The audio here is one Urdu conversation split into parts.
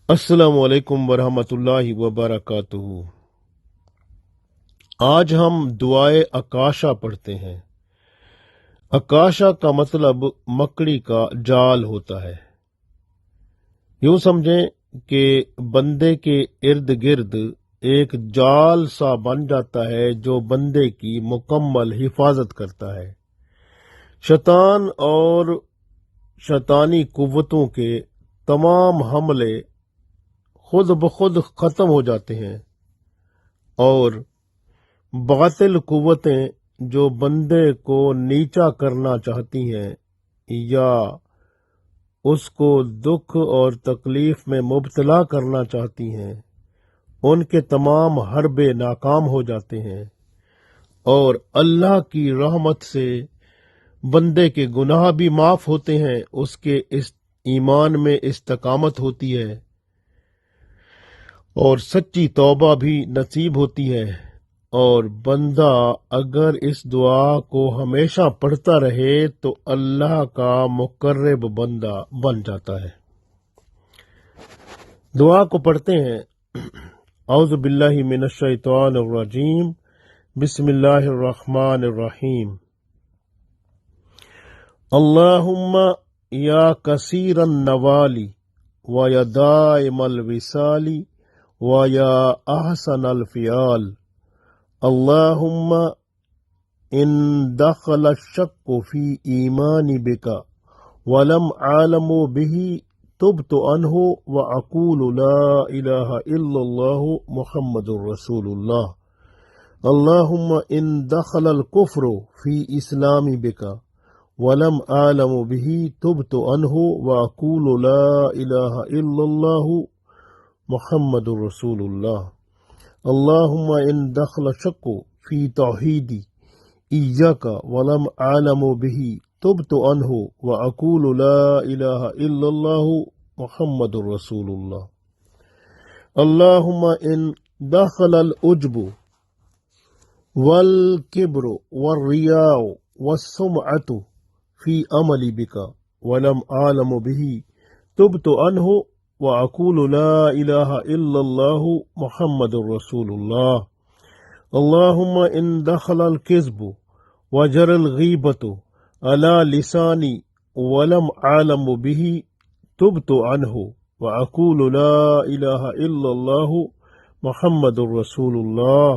السلام علیکم ورحمۃ اللہ وبرکاتہ۔ آج ہم دعائے اکاشا پڑھتے ہیں۔ اکاشا کا مطلب مکڑی کا جال ہوتا ہے۔ یوں سمجھیں کہ بندے کے ارد گرد ایک جال سا بن جاتا ہے جو بندے کی مکمل حفاظت کرتا ہے۔ شیطان اور شیطانی قوتوں کے تمام حملے خود بخود ختم ہو جاتے ہیں، اور باطل قوتیں جو بندے کو نیچا کرنا چاہتی ہیں یا اس کو دکھ اور تکلیف میں مبتلا کرنا چاہتی ہیں، ان کے تمام حربے ناکام ہو جاتے ہیں، اور اللہ کی رحمت سے بندے کے گناہ بھی معاف ہوتے ہیں، اس کے ایمان میں استقامت ہوتی ہے اور سچی توبہ بھی نصیب ہوتی ہے، اور بندہ اگر اس دعا کو ہمیشہ پڑھتا رہے تو اللہ کا مقرب بندہ بن جاتا ہے۔ دعا کو پڑھتے ہیں۔ اعوذ باللہ من الشیطان الرجیم، بسم اللہ الرحمن الرحیم۔ اللہم یا کثیر النوالی و یا دائم الوصالی و یا احسن الفعال، اللہم ان دخل الشک فی ایمانی بک ولم عالم به تبت عنہ واقول لا الہ الا اللہ محمد رسول اللہ، اللہم ان دخل الکفر فی اسلامی بک ولم عالم به تبت عنہ واقول لا الہ الا اللہ محمد رسول اللہ، اللہم ان دخل شک فی توحیدی ایاک ولم عالم به تبت عنہ واقول لا الہ الا اللہ محمد رسول اللہ، اللہم ان دخل العجب والکبر والریاء والسمعة فی عملی بک ولم عالم به تبت عنہ وَأَقُولُ لَا إِلَهَ إِلَّا اللَّهُ مُحَمَّدٌ رَّسُولُ اللَّهِ، اللَّهُمَّ إِن دَخَلَ الْكِذْبُ وَجَرَى الْغِيبَةُ عَلَى لِسَانِي وَلَمْ أَعْلَمْ بِهِ تُبْتُ عَنْهُ وَأَقُولُ لَا إِلَهَ إِلَّا اللَّهُ مُحَمَّدٌ رَّسُولُ اللَّهِ،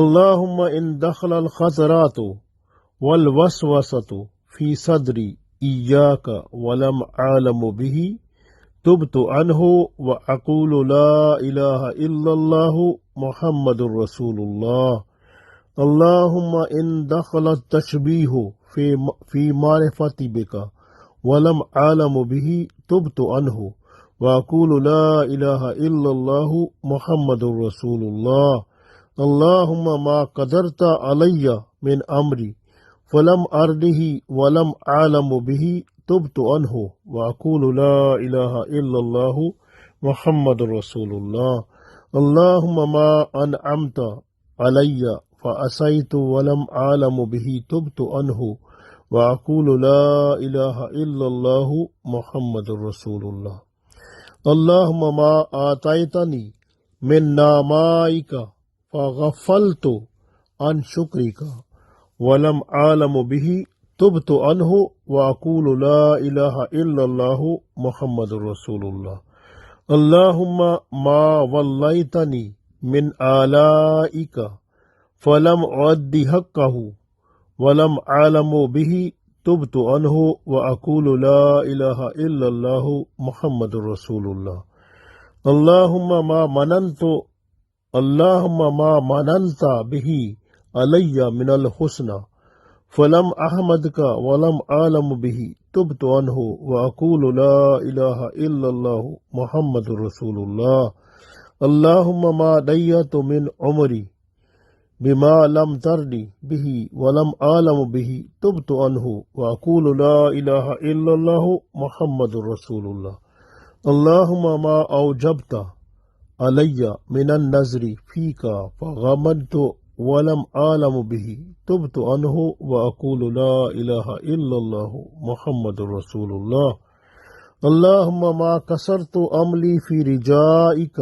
اللَّهُمَّ إِن دَخَلَ الْخَطَرَاتُ وَالْوَسْوَسَةُ فِي صَدْرِي إِيَّاكَ وَلَمْ أَعْلَمْ بِهِ تبت عنہ وَأَقُولُ لَا إِلَهَ إِلَّا اللَّهُ مُحَمَّدٌ رَّسُولُ اللَّهِ، اللَّهُمَّ إِن دَخَلَ التَّشْبِيهُ فِي مَعْرِفَتِي بِكَ وَلَمْ أَعْلَمْ بِهِ تُبْتُ عَنْهُ وَأَقُولُ لَا إِلَهَ إِلَّا اللَّهُ مُحَمَّدٌ رَّسُولُ اللَّهِ، اللَّهُمَّ مَا قَدَرْتَ عَلَيَّ مِنْ أَمْرِي فَلَمْ أَرْدِهِ وَلَمْ أَعْلَمْ بِهِ تبت عنہ وَأَقُولُ لَا إِلَهَ إِلَّا اللَّهُ مُحَمَّدٌ رَّسُولُ اللَّهِ، اللَّهُمَّ مَا أَنْعَمْتَ عَلَيَّ فَعَصَيْتُ وَلَمْ أَعْلَمْ بِهِ تُبْتُ عَنْهُ وَأَقُولُ لَا إِلَهَ إِلَّا اللَّهُ مُحَمَّدٌ رَّسُولُ اللَّهِ، اللَّهُمَّ مَا آتَيْتَنِي مِن نَعْمَائِكَ فَغَفَلْتُ عَنْ شُكْرِكَ وَلَمْ أَعْلَمْ بِهِ تبت عنہ وَأَقُولُ لَا إِلَهَ إِلَّا اللَّهُ مُحَمَّدٌ رَّسُولُ اللَّهِ، اللَّهُمَّ مَا وَلَّيْتَنِي مِنْ آلَائِكَ فَلَمْ أُؤَدِّ حَقَّهُ وَلَمْ أَعْلَمْ بِهِ تُبْتُ عَنْهُ وَأَقُولُ لَا إِلَهَ إِلَّا اللَّهُ مُحَمَّدٌ رَّسُولُ اللَّهِ، اللَّهُمَّ مَا مَنَنْتَ بِهِ عَلَيَّ مِنَ الْحُسْنَى فلم أحمدك ولم أعلم به تبت عنه وأقول لا إله إلا الله محمد رسول الله، اللهم ما ضيعت من عمري بما لم ترني به ولم أعلم به تبت عنه وأقول لا إله إلا الله محمد رسول الله، اللهم ما أوجبت علي من النذر فيك فغمدت ولم أعلم به تبت عنه وأقول لا إله إلا الله محمد رسول الله، اللهم ما كسرت أملي في رجائك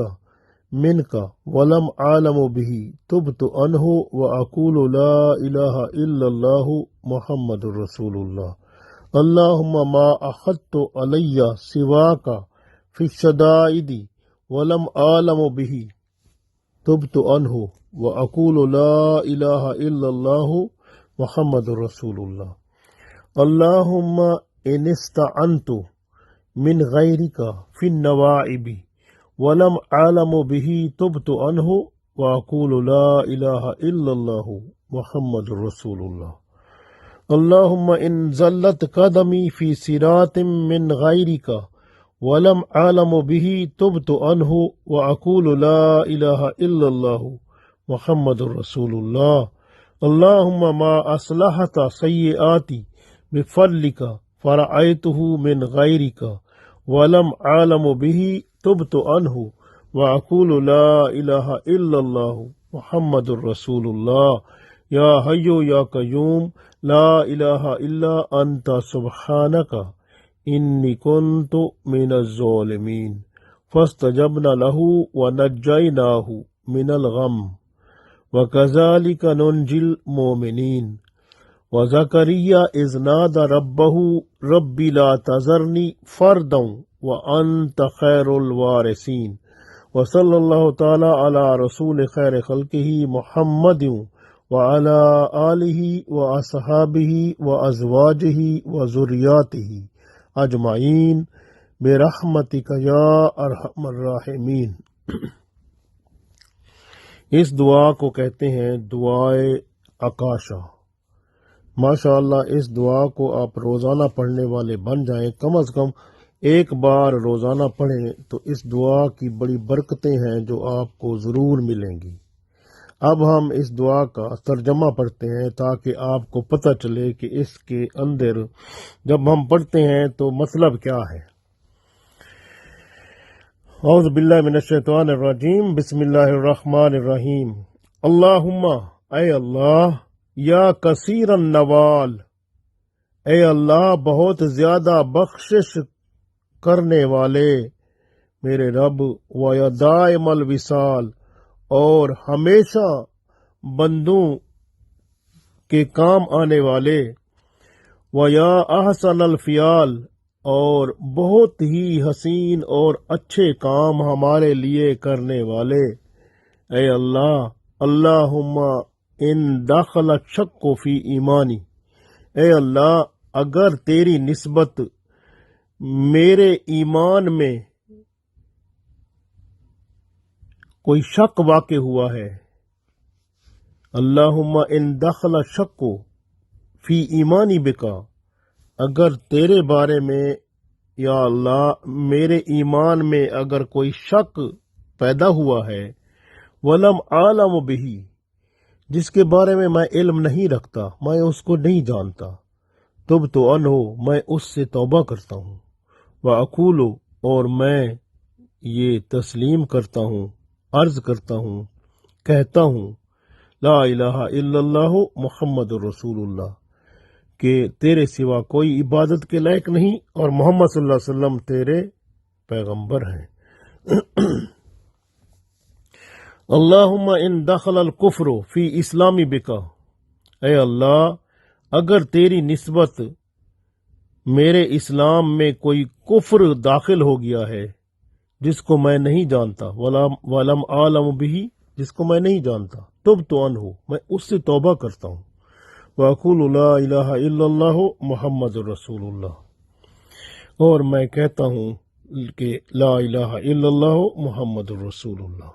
منك ولم أعلم به تبت عنه وأقول لا إله إلا الله محمد رسول الله. اللهم ما أخذت علي سواك في الشدائد ولم أعلم به تبت عنه وأقول لا إله إلا الله محمد رسول الله. اللهم إن استعنت من غيرك في النوائب ولم أعلم به تبت عنه وأقول لا إله إلا الله محمد رسول الله. اللهم إن زلت قدمي في صراط من غيرك ولم أعلم به تبت عنه وأقول لا إله إلا الله محمد رسول الله. اللهم ما أصلحت سيئاتي بفضلك فرأيته من غيرك ولم أعلم به تبت عنه وأقول لا إله إلا الله محمد رسول الله. يا حي يا قيوم لا إله إلا أنت سبحانك إني كنت من الظالمين. فاستجبنا له ونجيناه من الغم وكذلك ننجي المؤمنين. وزكريا إذ نادى ربه رب لا تذرني فردا وأنت خير الوارثين. وصلى الله تعالى على رسول خير خلقه محمد وعلى آله وأصحابه وأزواجه وذرياته اجمعین برحمتک یا ارحم الراحمین۔ اس دعا کو کہتے ہیں دعائے اکاشا۔ ماشاءاللہ اس دعا کو آپ روزانہ پڑھنے والے بن جائیں، کم از کم ایک بار روزانہ پڑھیں تو اس دعا کی بڑی برکتیں ہیں جو آپ کو ضرور ملیں گی۔ اب ہم اس دعا کا ترجمہ پڑھتے ہیں تاکہ آپ کو پتہ چلے کہ اس کے اندر جب ہم پڑھتے ہیں تو مطلب کیا ہے۔ اعوذ باللہ من الشیطان الرجیم، بسم اللہ الرحمن الرحیم۔ اللہم، اے اللہ، یا کثیر النوال، اے اللہ بہت زیادہ بخشش کرنے والے میرے رب، و یا دائم الوصال، اور ہمیشہ بندوں کے کام آنے والے، و یا احسن الفیال، اور بہت ہی حسین اور اچھے کام ہمارے لیے کرنے والے۔ اے اللہ، اللہم ان دخل الشک فی ایمانی، اے اللہ اگر تیری نسبت میرے ایمان میں کوئی شک واقع ہوا ہے، اللہم ان دخل الشک فی ایمانی بکا، اگر تیرے بارے میں یا اللہ میرے ایمان میں اگر کوئی شک پیدا ہوا ہے، ولم عالم بہی، جس کے بارے میں میں علم نہیں رکھتا، میں اس کو نہیں جانتا، تب تو عنہ، میں اس سے توبہ کرتا ہوں، وَأَقُولُ، اور میں یہ تسلیم کرتا ہوں، عرض کرتا ہوں، کہتا ہوں، لا الہ الا اللہ محمد رسول اللہ، کہ تیرے سوا کوئی عبادت کے لائق نہیں اور محمد صلی اللہ علیہ وسلم تیرے پیغمبر ہیں۔ اللہم ان دخل الکفر فی اسلامی بکا، اے اللہ اگر تیری نسبت میرے اسلام میں کوئی کفر داخل ہو گیا ہے جس کو میں نہیں جانتا، ولم عالم بھی، جس کو میں نہیں جانتا، تب تو عنہ، میں اس سے توبہ کرتا ہوں، وَأَقُولُ لَا إِلَٰهَ إِلَّا اللَّهُ محمد رسول اللہ، اور میں کہتا ہوں کہ لا الہ الا اللہ محمد رسول اللہ۔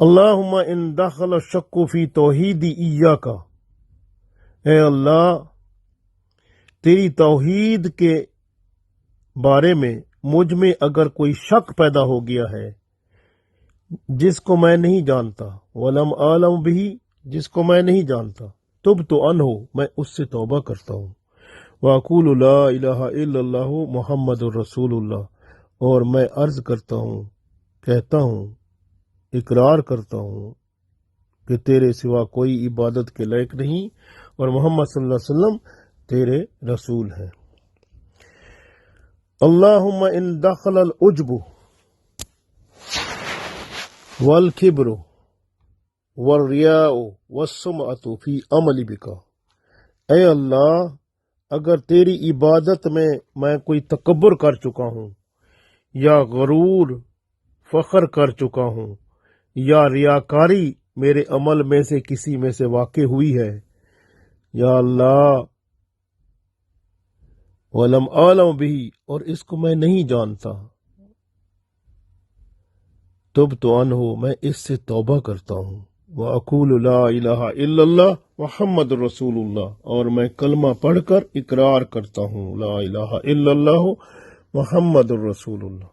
اللہم ان دخل الشک فی توحیدی ایاک، اے اللہ تیری توحید کے بارے میں مجھ میں اگر کوئی شک پیدا ہو گیا ہے جس کو میں نہیں جانتا، ولم عالم بھی، جس کو میں نہیں جانتا، تب تو عنہ، میں اس سے توبہ کرتا ہوں، وَأَقُولُ لَا إِلَٰهَ إِلَّا اللَّهُ محمد رسول اللہ، اور میں عرض کرتا ہوں، کہتا ہوں، اقرار کرتا ہوں کہ تیرے سوا کوئی عبادت کے لائق نہیں اور محمد صلی اللہ علیہ وسلم تیرے رسول ہیں۔ اللهم إن دخل العجب والكبر والریاء والسمعة فی عمل بک، اے اللہ اگر تیری عبادت میں کوئی تکبر کر چکا ہوں، یا غرور فخر کر چکا ہوں، یا ریاکاری میرے عمل میں سے کسی میں سے واقع ہوئی ہے، یا اللہ وَلَمْ أَعْلَمْ بِهِ، اور اس کو میں نہیں جانتا، تُبْتُ عَنْهُ، میں اس سے توبہ کرتا ہوں، وَأَقُولُ لَا إِلَهَ إِلَّا اللَّهُ محمد رسول اللہ، اور میں کلمہ پڑھ کر اقرار کرتا ہوں، لا الہ الا اللہ محمد رسول اللہ۔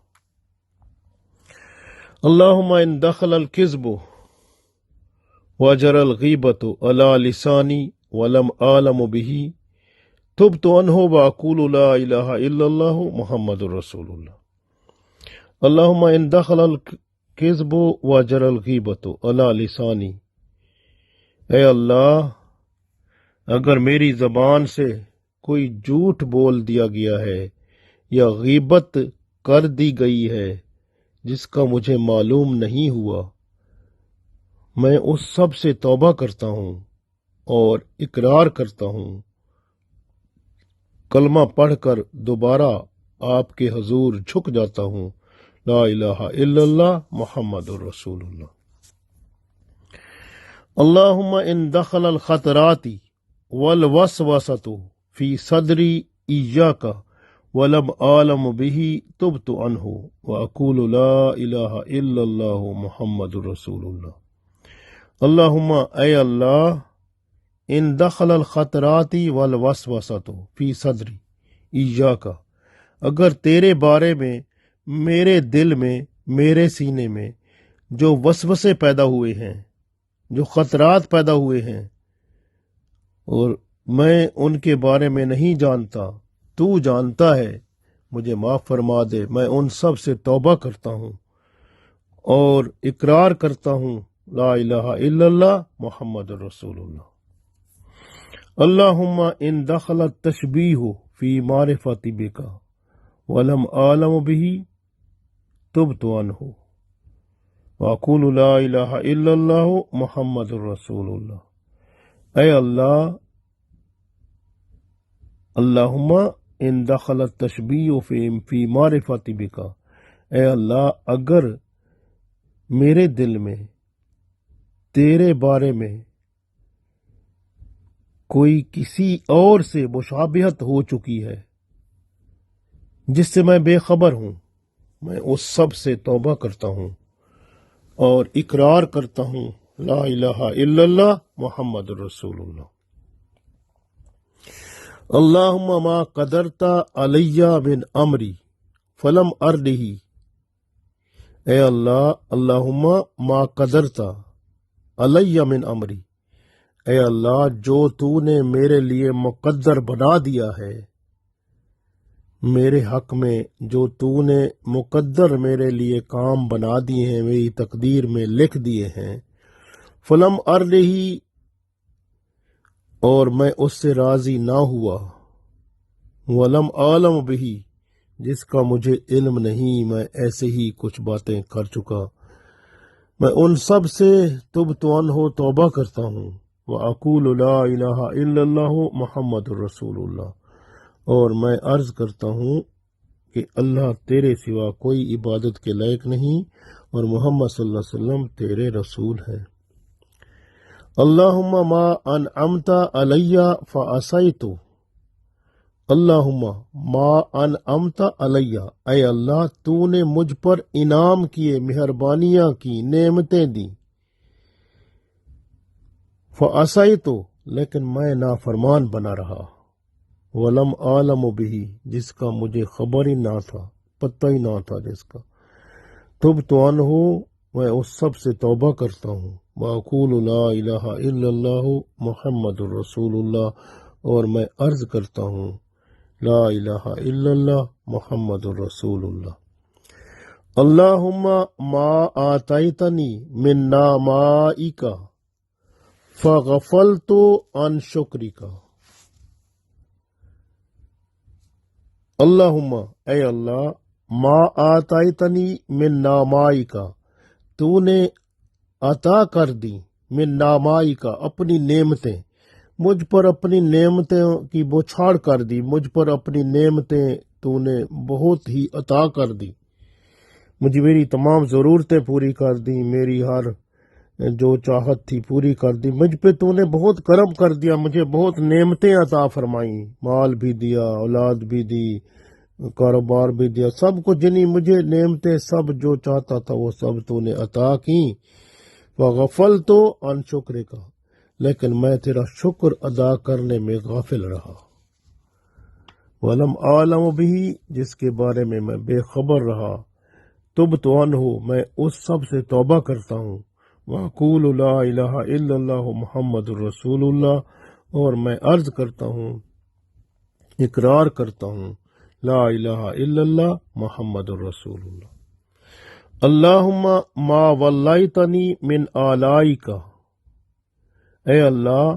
اللہم ان دخل الکذب وجر الغیبت علی لسانی ولم عالم به تبت عنہ واقول لا الہ الا اللہ محمد رسول اللہ۔ اللہم ان دخل الکذب وجر الغیبت علی لسانی، اے اللہ اگر میری زبان سے کوئی جھوٹ بول دیا گیا ہے یا غیبت کر دی گئی ہے جس کا مجھے معلوم نہیں ہوا، میں اس سب سے توبہ کرتا ہوں اور اقرار کرتا ہوں، کلمہ پڑھ کر دوبارہ آپ کے حضور جھک جاتا ہوں، لا الہ الا اللہ محمد رسول اللہ۔ اللہم ان دخل الخطرات والوسوسۃ فی صدری ایاک ولم عالم به تبت عنہ واقول لا الہ الا اللہ محمد رسول اللہ۔ اللہم اے اللہ ان دخل الخطرات والوسوسۃ فی صدری ایاک، اگر تیرے بارے میں میرے دل میں، میرے سینے میں جو وسوسے پیدا ہوئے ہیں، جو خطرات پیدا ہوئے ہیں اور میں ان کے بارے میں نہیں جانتا، تو جانتا ہے، مجھے معاف فرما دے، میں ان سب سے توبہ کرتا ہوں اور اقرار کرتا ہوں، لا الہ الا اللہ محمد رسول اللہ۔ اللہم ان دخل التشبیہ فی معرفت بک ولم عالم به تبت عنہ واقول لا الہ الا اللہ محمد رسول اللہ۔ اے اللہ، اللہم ان دخل التشبیہ فی معرفت بک، اے اللہ اگر میرے دل میں تیرے بارے میں کوئی کسی اور سے مشابہت ہو چکی ہے جس سے میں بے خبر ہوں، میں اس سب سے توبہ کرتا ہوں اور اقرار کرتا ہوں، لا الہ الا اللہ محمد رسول اللہ۔ اللہم ما قدرت علی من امری فلم ارده، اے اللہ، اللہم ما قدرت علی من امری، اے اللہ جو تو نے میرے لیے مقدر بنا دیا ہے، میرے حق میں جو تو نے مقدر میرے لیے کام بنا دیے ہیں، میری تقدیر میں لکھ دیے ہیں، فلم ارہی، اور میں اس سے راضی نہ ہوا، ولم عالم بھی، جس کا مجھے علم نہیں، میں ایسے ہی کچھ باتیں کر چکا، میں ان سب سے تبت عنہ توبہ کرتا ہوں، وَأَقُولُ لَا إِلَهَ إِلَّا اللَّهُ محمد رسول اللہ، اور میں عرض کرتا ہوں کہ اللہ تیرے سوا کوئی عبادت کے لائق نہیں اور محمد صلی اللہ علیہ وسلم تیرے رسول ہیں۔ اللہم ما انعمت علی فعصیت، اللہم ما انعمت علی، اے اللہ تو نے مجھ پر انعام کیے، مہربانیاں کی، نعمتیں دی، فعصیت، لیکن میں نافرمان بنا رہا، ولم عالم بھی، جس کا مجھے خبر ہی نہ تھا، پتہ ہی نہ تھا جس کا، تبت عنہ، میں اس سب سے توبہ کرتا ہوں، وَأَقُولُ لَا إِلَهَ إِلَّا اللَّهُ محمد رسول اللہ، اور میں عرض کرتا ہوں، لا الہ الا اللہ محمد رسول اللہ۔ اللہم ما آتیتنی من نعمائک فغفلت عن شکرک، اللہم اے اللہ ما آتایتنی من نعمائی کا تو نے عطا کر دی من نعمائی کا اپنی نعمتیں مجھ پر اپنی نعمتوں کی بوچھاڑ کر دی مجھ پر اپنی نعمتیں تو نے بہت ہی عطا کر دی مجھے میری تمام ضرورتیں پوری کر دی میری ہر جو چاہت تھی پوری کر دی مجھ پہ تو نے بہت کرم کر دیا مجھے بہت نعمتیں عطا فرمائیں مال بھی دیا اولاد بھی دی کاروبار بھی دیا سب کو جنی مجھے نعمتیں سب جو چاہتا تھا وہ سب تو نے عطا کی وغفلت عن شکر کا لیکن میں تیرا شکر ادا کرنے میں غافل رہا ولم عالم بھی جس کے بارے میں بے خبر رہا تبت عنہ میں اس سب سے توبہ کرتا ہوں وَأَقُولُ لَا إِلَهَ إِلَّا اللَّهُ محمد رسول اللہ اور میں عرض کرتا ہوں اقرار کرتا ہوں لا الہ الا اللہ محمد رسول اللہ اللہم ما ولیتنی من آلائی کا اے اللہ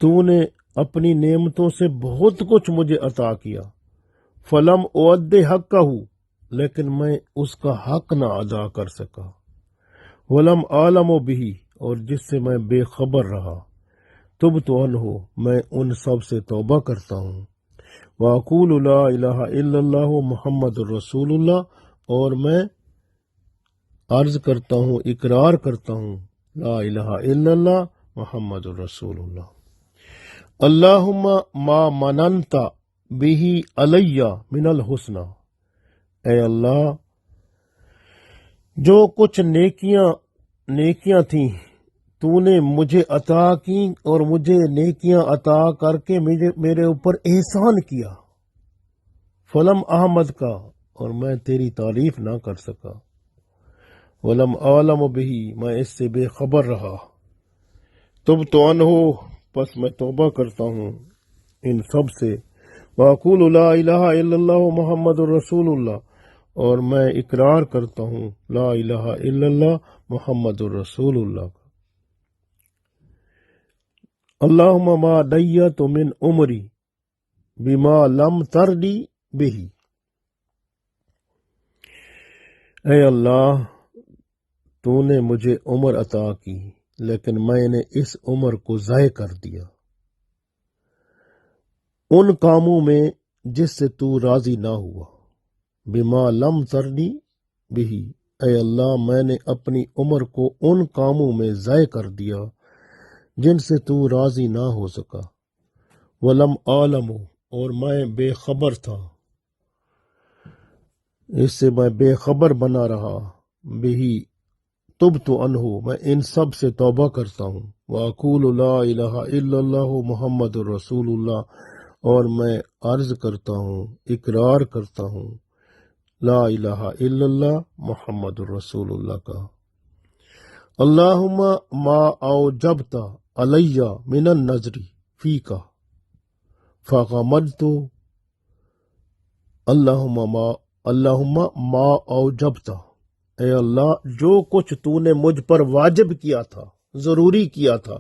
تو نے اپنی نعمتوں سے بہت کچھ مجھے عطا کیا فلم اؤد حقہ لیکن میں اس کا حق نہ ادا کر سکا ولم عالم بھی اور جس سے میں بے خبر رہا تبت عنہ میں ان سب سے توبہ کرتا ہوں وَأَقُولُ لَا إِلَهَ إِلَّا اللَّهُ محمد رسول اللہ اور میں عرض کرتا ہوں اقرار کرتا ہوں لا الہ الا اللہ محمد رسول اللہ اللہم ما مننت به علی من الحسنى اے اللہ جو کچھ نیکیاں تھیں تو نے مجھے عطا کی اور مجھے نیکیاں عطا کر کے میرے اوپر احسان کیا فلم احمد کا اور میں تیری تعریف نہ کر سکا ولم عالم بھی میں اس سے بے خبر رہا تبت عنہ پس میں توبہ کرتا ہوں ان سب سے وَأَقُولُ لَا إِلَهَ إِلَّا اللَّهُ محمد رسول اللہ اور میں اقرار کرتا ہوں لا الہ الا اللہ محمد رسول اللہ اللہم ما دیت من عمری بما لم تردی بہی اے اللہ تو نے مجھے عمر عطا کی لیکن میں نے اس عمر کو ضائع کر دیا ان کاموں میں جس سے تو راضی نہ ہوا بما لم تردی بہی اے اللہ میں نے اپنی عمر کو ان کاموں میں ضائع کر دیا جن سے تو راضی نہ ہو سکا ولم عالم اور میں بے خبر تھا اس سے میں بے خبر بنا رہا بہی تبت عنہ میں ان سب سے توبہ کرتا ہوں وَأَقُولُ لَا إِلَهَ إِلَّا اللَّهُ محمد رسول اللہ اور میں عرض کرتا ہوں اقرار کرتا ہوں لا الہ الا اللہ محمد رسول اللہ کا اللہم ما اوجبت علی من النظر فیک فغمدت اللہم ما اوجبت اے اللہ جو کچھ تو نے مجھ پر واجب کیا تھا ضروری کیا تھا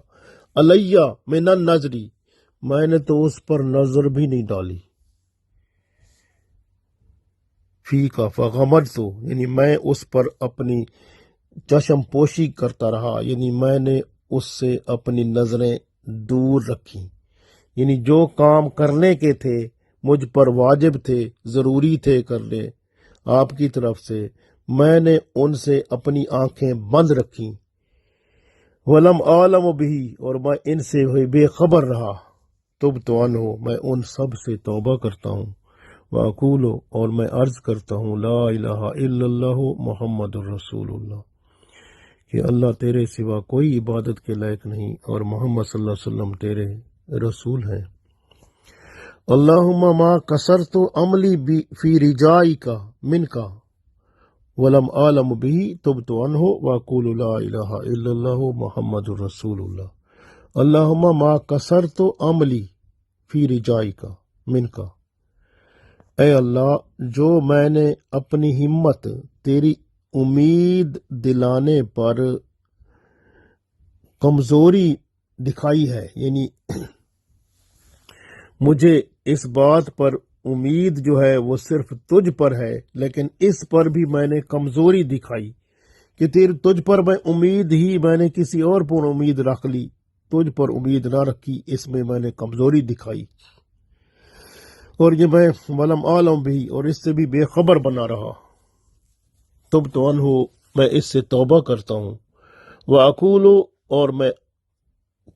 علی من النظر میں نے تو اس پر نظر بھی نہیں ڈالی فی کا فغمدت یعنی میں اس پر اپنی چشم پوشی کرتا رہا یعنی میں نے اس سے اپنی نظریں دور رکھی یعنی جو کام کرنے کے تھے مجھ پر واجب تھے ضروری تھے کرنے آپ کی طرف سے میں نے ان سے اپنی آنکھیں بند رکھی ولم عالم بھی اور میں ان سے بے خبر رہا تبت عنہ میں ان سب سے توبہ کرتا ہوں وَأَقُولُ اور میں عرض کرتا ہوں لا الہ الا اللہ محمد رسول اللہ کہ اللہ تیرے سوا کوئی عبادت کے لائق نہیں اور محمد صلی اللہ علیہ وسلم تیرے رسول ہیں اللہم ما کسرت عملی فی رجائی کا من کا ولم عالم بھی تبت عنہ وَأَقُولُ لا الہ الا اللہ محمد رسول اللہ اللہم ما کسرت عملی فی رجائی کا من کا اے اللہ جو میں نے اپنی ہمت تیری امید دلانے پر کمزوری دکھائی ہے یعنی مجھے اس بات پر امید جو ہے وہ صرف تجھ پر ہے، لیکن اس پر بھی میں نے کمزوری دکھائی کہ تجھ پر میں امید ہی میں نے کسی اور پر امید رکھ لی، تجھ پر امید نہ رکھی، اس میں نے کمزوری دکھائی، اور یہ میں ولم عالم بھی، اور اس سے بھی بے خبر بنا رہا۔ تب تو انہو، میں اس سے توبہ کرتا ہوں، وَأَقُولُ، اور میں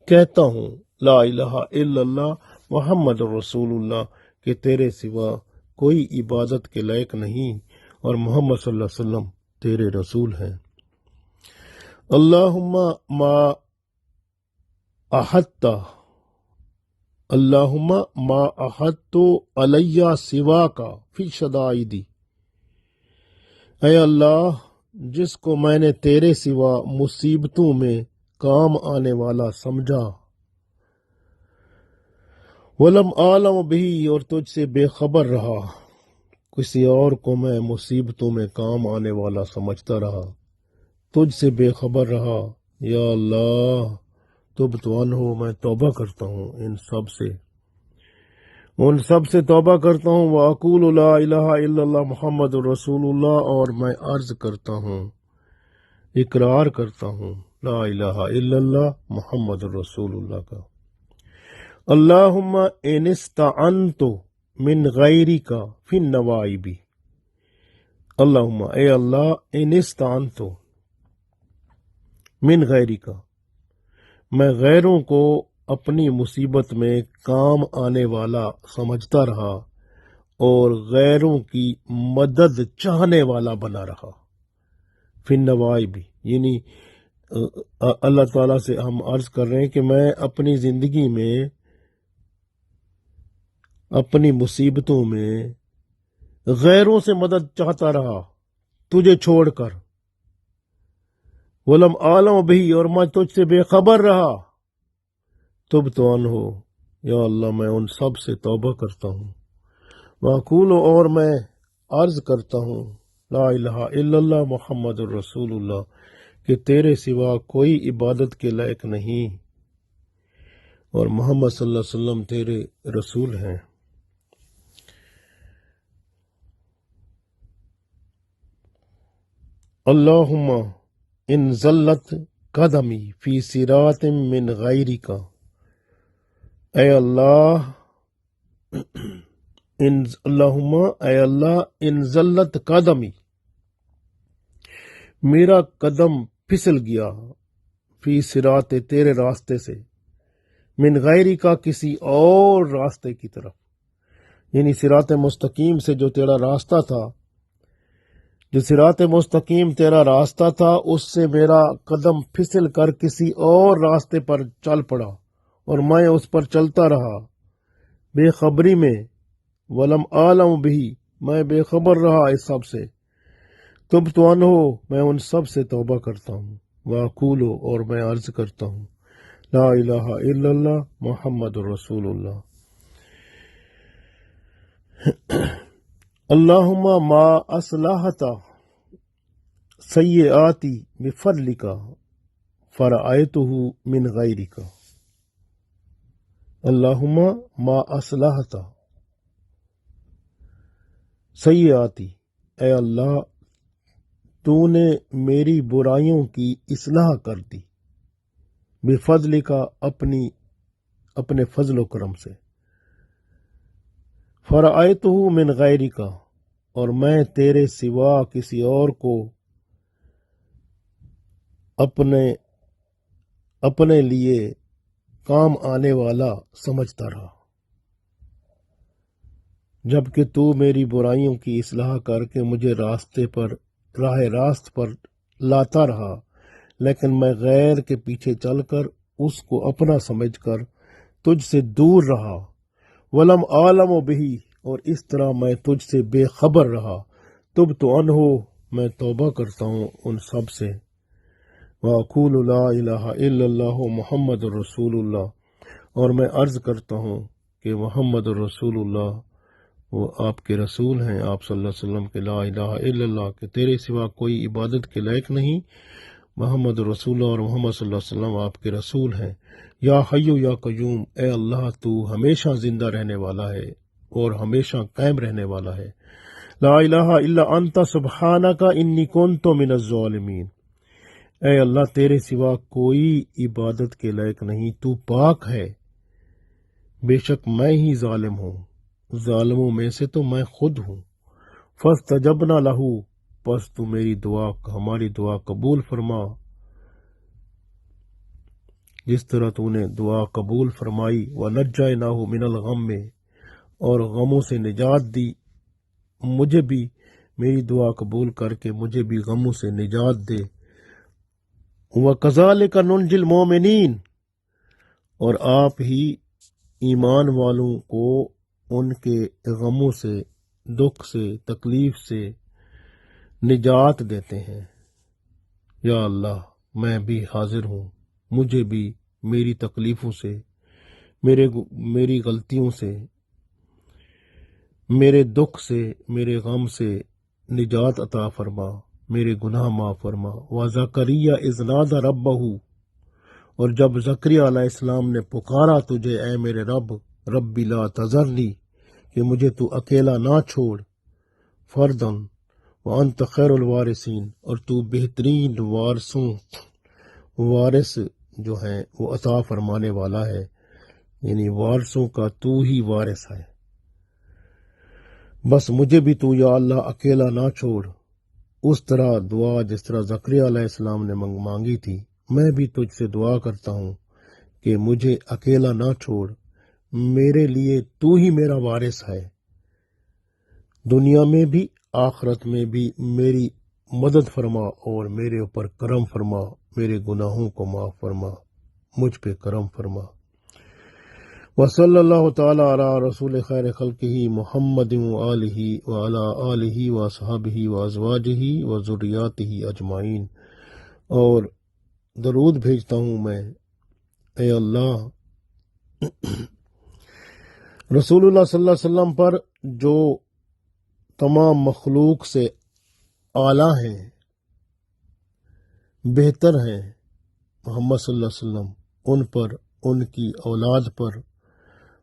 کہتا ہوں، لا الہ الا اللہ محمد رسول اللہ، کہ تیرے سوا کوئی عبادت کے لائق نہیں، اور محمد صلی اللہ علیہ وسلم تیرے رسول ہیں۔ اللہم ما احدت، اللہم ما احدت علیہ سواک فی شدائدی، اے اللہ جس کو میں نے تیرے سوا مصیبتوں میں کام آنے والا سمجھا، ولم عالم بھی، اور تجھ سے بے خبر رہا، کسی اور کو میں مصیبتوں میں کام آنے والا سمجھتا رہا، تجھ سے بے خبر رہا، یا اللہ تب تو انہو، میں توبہ کرتا ہوں ان سب سے توبہ کرتا ہوں، وَأَقُولُ لا الہ الا اللہ محمد رسول اللہ، اور میں عرض کرتا ہوں، اقرار کرتا ہوں، لا الہ الا اللہ محمد رسول اللہ کا۔ اللہم ان استعنت من غیرک فی النوائب، اللہم اے اللہ، ان استعنت من غیرک، میں غیروں کو اپنی مصیبت میں کام آنے والا سمجھتا رہا اور غیروں کی مدد چاہنے والا بنا رہا۔ فی النوائب، یعنی اللہ تعالیٰ سے ہم عرض کر رہے ہیں کہ میں اپنی زندگی میں اپنی مصیبتوں میں غیروں سے مدد چاہتا رہا تجھے چھوڑ کر، ولم عالم بھی، اور میں تجھ سے بے خبر رہا، تب تو انہو، یا اللہ میں ان سب سے توبہ کرتا ہوں، وَأَقُولُ، اور میں عرض کرتا ہوں، لا الہ الا اللہ محمد رسول اللہ، کہ تیرے سوا کوئی عبادت کے لائق نہیں، اور محمد صلی اللہ علیہ وسلم تیرے رسول ہیں۔ اللہم ان زلت قدمی فی صراط من غیرک، اے اللہ اللہم اے اللہ ان زلت قدمی، میرا قدم پھسل گیا، فی صراط تیرے راستے سے، من غیرک کسی اور راستے کی طرف، یعنی صراط مستقیم سے جو تیرا راستہ تھا، جو صراط مستقیم تیرا راستہ تھا، اس سے میرا قدم پھسل کر کسی اور راستے پر چل پڑا، اور میں اس پر چلتا رہا بے خبری میں، ولم عالم بھی، میں بے خبر رہا اس سب سے، تب تو انہو، میں ان سب سے توبہ کرتا ہوں، وَأَقُولُ، اور میں عرض کرتا ہوں، لا الہ الا اللہ محمد رسول اللہ۔ اللہم ما اصلحت سیئاتی بفضلک فرأیتہ من غیرک، اللہم ما اصلحت سیئاتی، اے اللہ تو نے میری برائیوں کی اصلاح کر دی، بفضلک، اپنے فضل و کرم سے، فرأیتہ من غیرک، اور میں تیرے سوا کسی اور کو اپنے لیے کام آنے والا سمجھتا رہا، جبکہ تو میری برائیوں کی اصلاح کر کے مجھے راہ راست پر لاتا رہا، لیکن میں غیر کے پیچھے چل کر اس کو اپنا سمجھ کر تجھ سے دور رہا، ولم عالم بھی، اور اس طرح میں تجھ سے بے خبر رہا، تب تو انہو، میں توبہ کرتا ہوں ان سب سے، وَأَقُولُ لا الہ الا اللہ محمد رسول اللہ، اور میں عرض کرتا ہوں کہ محمد رسول اللہ وہ آپ کے رسول ہیں، آپ صلی اللہ علیہ وسلم کے لا الہ الا اللہ، کہ تیرے سوا کوئی عبادت کے لائق نہیں، محمد رسول اللہ، اور محمد صلی اللہ علیہ وسلم آپ کے رسول ہیں۔ یا حیو یا قیوم، اے اللہ تو ہمیشہ زندہ رہنے والا ہے اور ہمیشہ قائم رہنے والا ہے۔ لا الہ الا انت سبحانک انی کنت من الظالمین، اے اللہ تیرے سوا کوئی عبادت کے لائق نہیں، تو پاک ہے، بے شک میں ہی ظالم ہوں، ظالموں میں سے تو میں خود ہوں۔ فاستجبنا لہ، پس تو ہماری دعا قبول فرما، جس طرح تو نے دعا قبول فرمائی۔ وَنَجَّيْنَاهُ مِنَ الْغَمِّ، اور غموں سے نجات دی، مجھے بھی میری دعا قبول کر کے مجھے بھی غموں سے نجات دے۔ وَكَذَلِكَ نُنْجِي الْمُؤْمِنِينَ، اور آپ ہی ایمان والوں کو ان کے غموں سے، دکھ سے، تکلیف سے نجات دیتے ہیں۔ یا اللہ میں بھی حاضر ہوں، مجھے بھی میری تکلیفوں سے، میری غلطیوں سے، میرے دکھ سے، میرے غم سے نجات عطا فرما، میرے گناہ معاف فرما۔ وَزَكَرِيَّا إِذْ نَادَى رَبَّهُ، اور جب زکریا علیہ السلام نے پکارا تجھے، اے میرے رب لا تذرنی، کہ مجھے تو اکیلا نہ چھوڑ، فردن وانت خیر الوارثین، اور تو بہترین وارث جو ہیں وہ عطا فرمانے والا ہے، یعنی وارثوں کا تو ہی وارث ہے، بس مجھے بھی تو یا اللہ اکیلا نہ چھوڑ۔ اس طرح دعا جس طرح زکریا علیہ السلام نے مانگی تھی، میں بھی تجھ سے دعا کرتا ہوں کہ مجھے اکیلا نہ چھوڑ، میرے لیے تو ہی میرا وارث ہے، دنیا میں بھی آخرت میں بھی میری مدد فرما اور میرے اوپر کرم فرما، میرے گناہوں کو معاف فرما، مجھ پہ کرم فرما۔ وصلی اللہ تعالی علی رسول خیر خلقہ محمد وآلہ وعلی آلہ وصحبہ وازواجہ وذریاتہ اجمعین، اور درود بھیجتا ہوں میں، اے اللہ رسول اللہ صلی اللہ علیہ وسلم پر جو تمام مخلوق سے اعلیٰ ہیں، بہتر ہیں، محمد صلی اللہ علیہ وسلم، ان پر، ان کی اولاد پر،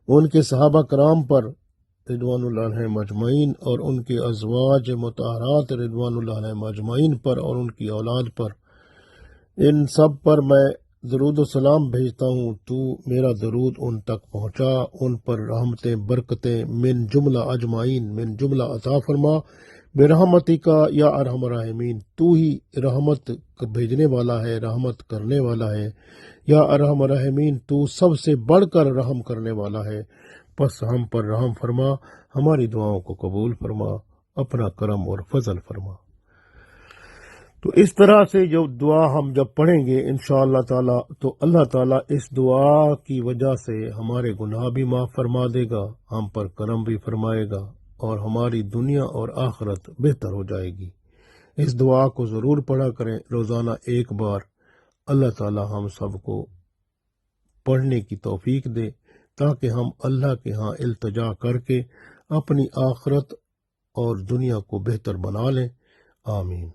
ان کے صحابہ کرام پر رضوان اللہ علیہم اجمعین، اور ان کے ازواج مطہرات رضوان اللہ علیہم اجمعین پر، اور ان کی اولاد پر، ان سب پر میں درود و سلام بھیجتا ہوں، تو میرا درود ان تک پہنچا، ان پر رحمتیں برکتیں من جملہ اجمعین، من جملہ عطا فرما، برحمتک یا ارحم الراحمین، تو ہی رحمت بھیجنے والا ہے، رحمت کرنے والا ہے، یا ارحم الراحمین، تو سب سے بڑھ کر رحم کرنے والا ہے، پس ہم پر رحم فرما، ہماری دعاؤں کو قبول فرما، اپنا کرم اور فضل فرما۔ تو اس طرح سے جو دعا ہم جب پڑھیں گے انشاءاللہ تعالی، تو اللہ تعالیٰ اس دعا کی وجہ سے ہمارے گناہ بھی معاف فرما دے گا، ہم پر کرم بھی فرمائے گا، اور ہماری دنیا اور آخرت بہتر ہو جائے گی۔ اس دعا کو ضرور پڑھا کریں، روزانہ ایک بار۔ اللہ تعالیٰ ہم سب کو پڑھنے کی توفیق دے، تاکہ ہم اللہ کے ہاں التجا کر کے اپنی آخرت اور دنیا کو بہتر بنا لیں۔ آمین۔